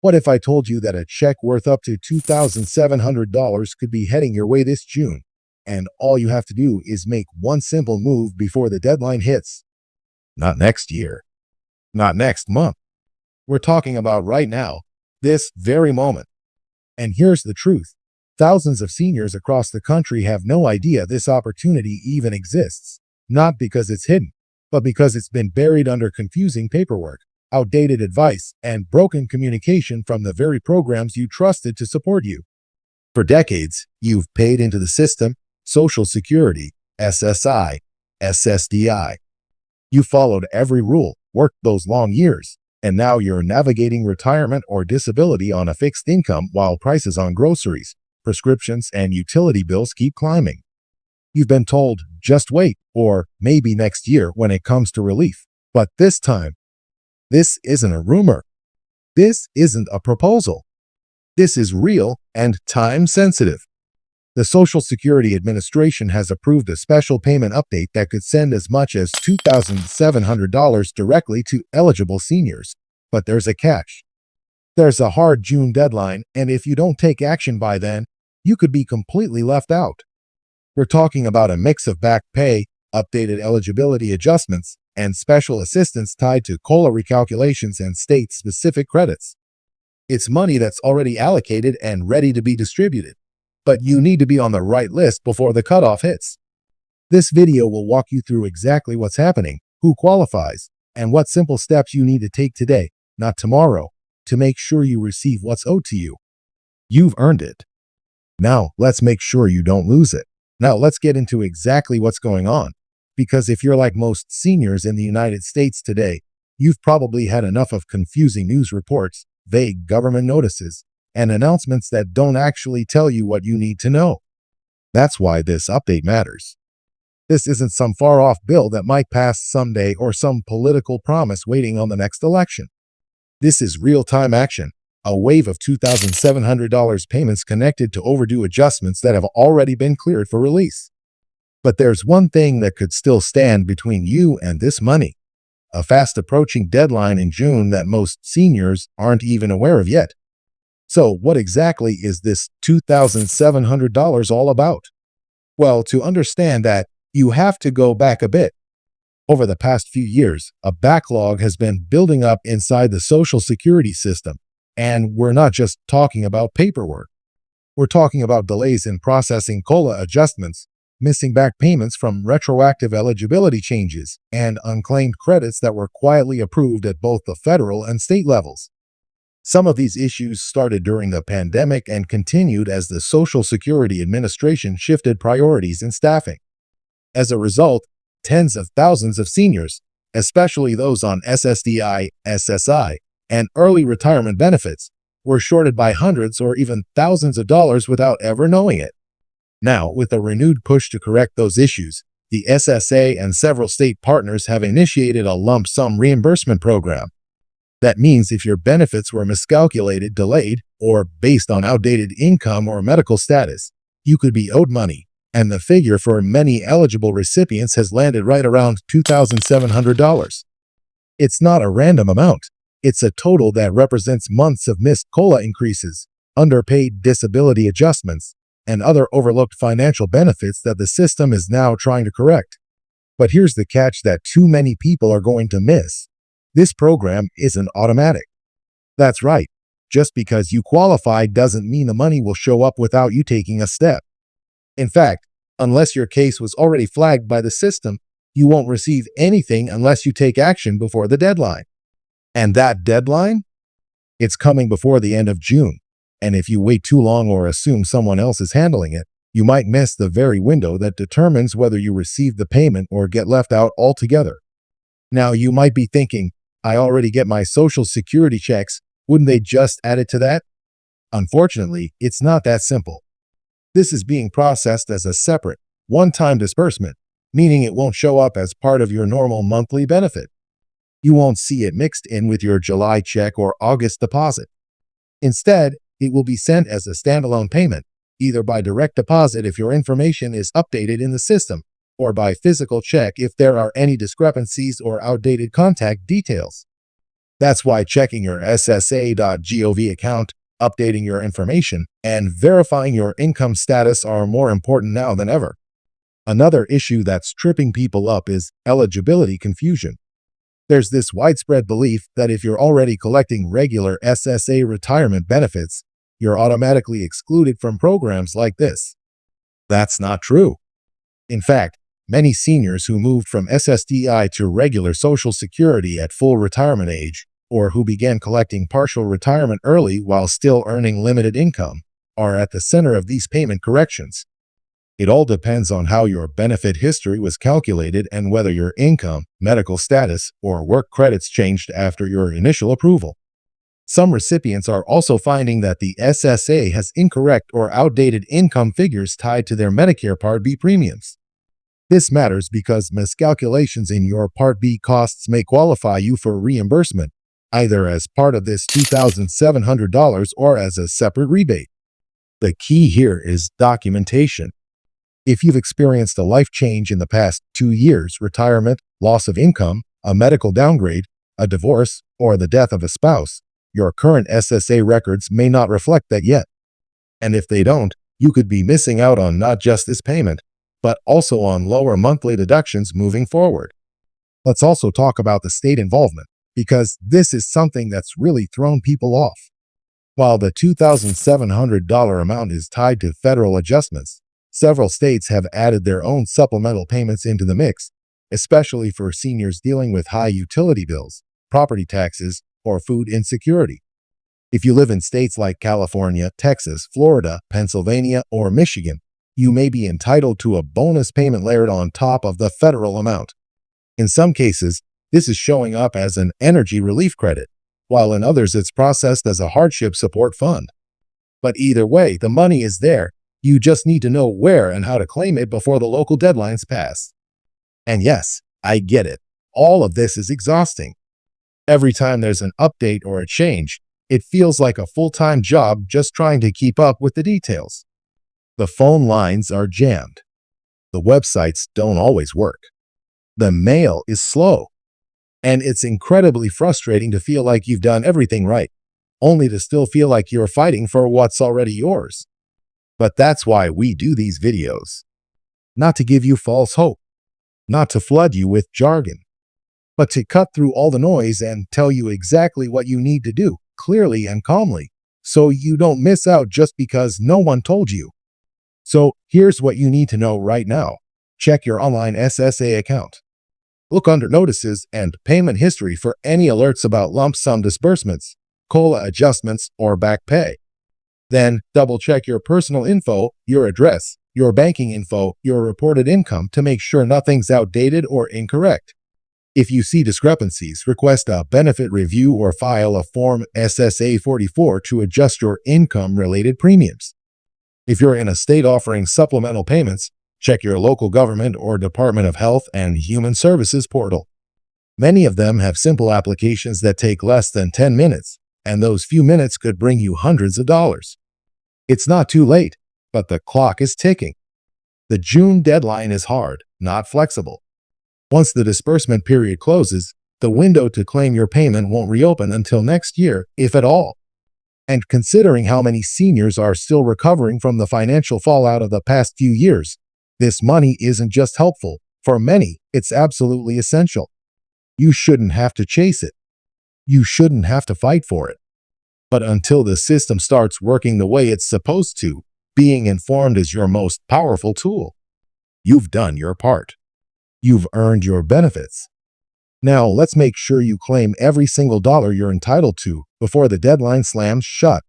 What if I told you that a check worth up to $2,700 could be heading your way this June, and all you have to do is make one simple move before the deadline hits? Not next year, not next month. We're talking about right now, this very moment. And here's the truth. Thousands of seniors across the country have no idea this opportunity even exists, not because it's hidden, but because it's been buried under confusing paperwork, outdated advice, and broken communication from the very programs you trusted to support you. For decades, you've paid into the system, Social Security, SSI, SSDI. You followed every rule, worked those long years, and now you're navigating retirement or disability on a fixed income while prices on groceries, prescriptions, and utility bills keep climbing. You've been told, just wait, or maybe next year when it comes to relief. But this time, this isn't a rumor. This isn't a proposal. This is real and time-sensitive. The Social Security Administration has approved a special payment update that could send as much as $2,700 directly to eligible seniors. But there's a catch. There's a hard June deadline, and if you don't take action by then, you could be completely left out. We're talking about a mix of back pay, updated eligibility adjustments, and special assistance tied to COLA recalculations and state-specific credits. It's money that's already allocated and ready to be distributed, but you need to be on the right list before the cutoff hits. This video will walk you through exactly what's happening, who qualifies, and what simple steps you need to take today, not tomorrow, to make sure you receive what's owed to you. You've earned it. Now, let's make sure you don't lose it. Now, let's get into exactly what's going on. Because if you're like most seniors in the United States today, you've probably had enough of confusing news reports, vague government notices, and announcements that don't actually tell you what you need to know. That's why this update matters. This isn't some far-off bill that might pass someday or some political promise waiting on the next election. This is real-time action, a wave of $2,700 payments connected to overdue adjustments that have already been cleared for release. But there's one thing that could still stand between you and this money, a fast-approaching deadline in June that most seniors aren't even aware of yet. So what exactly is this $2,700 all about? Well, to understand that, you have to go back a bit. Over the past few years, a backlog has been building up inside the Social Security system, and we're not just talking about paperwork. We're talking about delays in processing COLA adjustments, missing back payments from retroactive eligibility changes, and unclaimed credits that were quietly approved at both the federal and state levels. Some of these issues started during the pandemic and continued as the Social Security Administration shifted priorities in staffing. As a result, tens of thousands of seniors, especially those on SSDI, SSI, and early retirement benefits, were shorted by hundreds or even thousands of dollars without ever knowing it. Now, with a renewed push to correct those issues, the SSA and several state partners have initiated a lump sum reimbursement program. That means if your benefits were miscalculated, delayed, or based on outdated income or medical status, you could be owed money, and the figure for many eligible recipients has landed right around $2,700. It's not a random amount. It's a total that represents months of missed COLA increases, underpaid disability adjustments, and other overlooked financial benefits that the system is now trying to correct. But here's the catch that too many people are going to miss. This program isn't automatic. That's right. Just because you qualify doesn't mean the money will show up without you taking a step. In fact, unless your case was already flagged by the system, you won't receive anything unless you take action before the deadline. And that deadline? It's coming before the end of June. And if you wait too long or assume someone else is handling it, you might miss the very window that determines whether you receive the payment or get left out altogether. Now, you might be thinking, I already get my Social Security checks. Wouldn't they just add it to that? Unfortunately, it's not that simple. This is being processed as a separate, one-time disbursement, meaning it won't show up as part of your normal monthly benefit. You won't see it mixed in with your July check or August deposit. Instead, it will be sent as a standalone payment, either by direct deposit if your information is updated in the system, or by physical check if there are any discrepancies or outdated contact details. That's why checking your SSA.gov account, updating your information, and verifying your income status are more important now than ever. Another issue that's tripping people up is eligibility confusion. There's this widespread belief that if you're already collecting regular SSA retirement benefits, you're automatically excluded from programs like this. That's not true. In fact, many seniors who moved from SSDI to regular Social Security at full retirement age, or who began collecting partial retirement early while still earning limited income, are at the center of these payment corrections. It all depends on how your benefit history was calculated and whether your income, medical status, or work credits changed after your initial approval. Some recipients are also finding that the SSA has incorrect or outdated income figures tied to their Medicare Part B premiums. This matters because miscalculations in your Part B costs may qualify you for reimbursement, either as part of this $2,700 or as a separate rebate. The key here is documentation. If you've experienced a life change in the past 2 years, retirement, loss of income, a medical downgrade, a divorce, or the death of a spouse, your current SSA records may not reflect that yet. And if they don't, you could be missing out on not just this payment, but also on lower monthly deductions moving forward. Let's also talk about the state involvement, because this is something that's really thrown people off. While the $2,700 amount is tied to federal adjustments, several states have added their own supplemental payments into the mix, especially for seniors dealing with high utility bills, property taxes, or food insecurity. If you live in states like California, Texas, Florida, Pennsylvania, or Michigan, you may be entitled to a bonus payment layered on top of the federal amount. In some cases, this is showing up as an energy relief credit, while in others it's processed as a hardship support fund. But either way, the money is there. You just need to know where and how to claim it before the local deadlines pass. And yes, I get it. All of this is exhausting. Every time there's an update or a change, it feels like a full-time job just trying to keep up with the details. The phone lines are jammed. The websites don't always work. The mail is slow. And it's incredibly frustrating to feel like you've done everything right, only to still feel like you're fighting for what's already yours. But that's why we do these videos. Not to give you false hope, not to flood you with jargon, but to cut through all the noise and tell you exactly what you need to do, clearly and calmly, so you don't miss out just because no one told you. So here's what you need to know right now. Check your online SSA account. Look under Notices and Payment History for any alerts about lump sum disbursements, COLA adjustments, or back pay. Then double-check your personal info, your address, your banking info, your reported income to make sure nothing's outdated or incorrect. If you see discrepancies, request a benefit review or file a Form SSA 44 to adjust your income-related premiums. If you're in a state offering supplemental payments, check your local government or Department of Health and Human Services portal. Many of them have simple applications that take less than 10 minutes, and those few minutes could bring you hundreds of dollars. It's not too late, but the clock is ticking. The June deadline is hard, not flexible. Once the disbursement period closes, the window to claim your payment won't reopen until next year, if at all. And considering how many seniors are still recovering from the financial fallout of the past few years, this money isn't just helpful. For many, it's absolutely essential. You shouldn't have to chase it. You shouldn't have to fight for it. But until the system starts working the way it's supposed to, being informed is your most powerful tool. You've done your part. You've earned your benefits. Now let's make sure you claim every single dollar you're entitled to before the deadline slams shut.